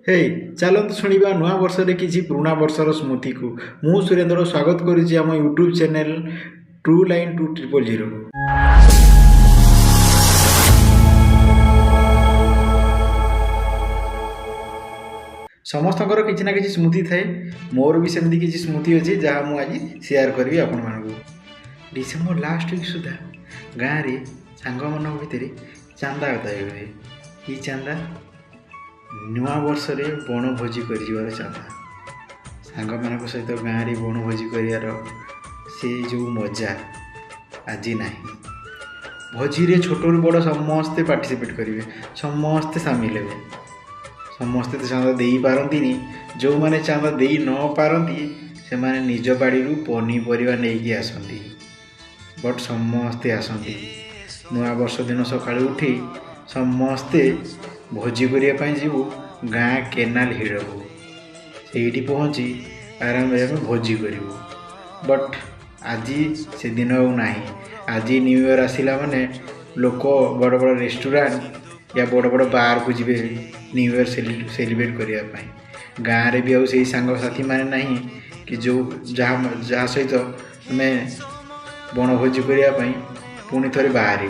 हे चलतु शुणा नुआ वर्ष रे किसी पुराणा वर्षर स्मृति को मु सुरेंद्र स्वागत करुच्ची आम यूट्यूब चैनल ट्रू लाइन 2000 समस्तकर किसी ना किसी स्मृति थाए मोर भी सेमती किसी स्मृति अच्छी जहाँ मुझे शेयर करी आपण मानक डिसेम्बर लास्ट वीक सुधा गाँव में सांग मन भितर चांदा आदाय हुए कि चांदा नुआ वर्ष रे बनभोजी कर चांदा सांग मान सहित गाँव में बनभोजी कर से जो मजा आज ना भोजी रे छोटू बड़ समस्ते पार्टिसिपेट करेंगे समस्ते सामिल हे समस्ते तो चांदा दे पारती जो मैंने चांदा दे न पारती से माने निज बाड़ी पनीपरिया नहीं आसती बट समस्ते आसती नुआ वर्ष दिन सकाळु उठी समस्ते भोजी करने जीवु गाँ केनाल हिड़ू से पहुँची आराम भोजी करूँ बट आज से दिन ना आज न्यू ईयर आसला माने लोक बड़ बड़ रेस्टोरेंट या बड़ बड़ बार को जी न्यू ईयर सेलिब्रेट करने गाँव में भी आई सांगसाथी माने नहीं कि जो जहाँ सहित आम बनभोजी करने पुणी थे बाहर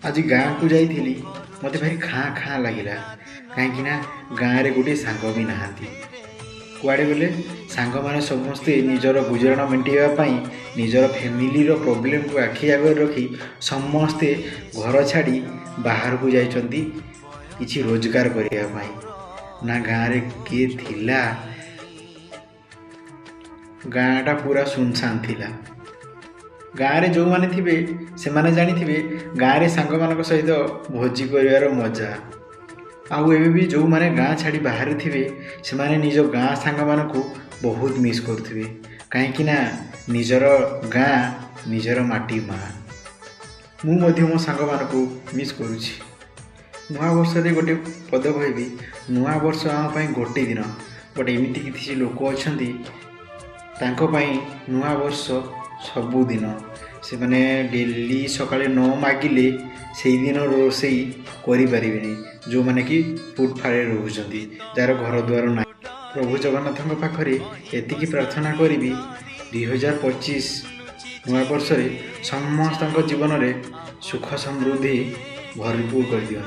आज गाँ को जाइली मत भारी खाँ खाँ लगिला कहीं गाँव में गोटे सांग भी नहांती कुआड़े गले सांग मैंने समस्ते निजर गुजराण मेटाइवाई निजर फैमिली प्रॉब्लम को आखि आगे रखी समस्ते घर छाड़ी बाहर को जाइछंती किछि रोजगार करने ना गाँव में किए थिला गाँटा पूरा सुनसान थिला गाँव में जो मैंने थे से माने जानी थे गाँव में सांग मान सहित भोजी कर मजा आउ एबे भी जो मैंने गाँ छाड़ी बाहर थे से माने निज गाँ सांग मान को बहुत मिस करुवे कहीं निजर गाँ निजर माटी माँ मुझे मो सांग मान को मिस करुँची नुआ वर्ष रे गोटे पद कहबी नुआ वर्ष आम गोटे दिन बट एमती किसी लोक अच्छा नुआ वर्ष सबुदिन से मैंने डेली सकाले न मागिले से दिन रोसई करें जो मैंने कि फुट फाड़े रोचंती जार घर द्वार ना प्रभु जगन्नाथ पाखरे एतिकी प्रार्थना करी 2025 नुआ वर्ष समस्त जीवन में सुख समृद्धि भरपूर कर दिया।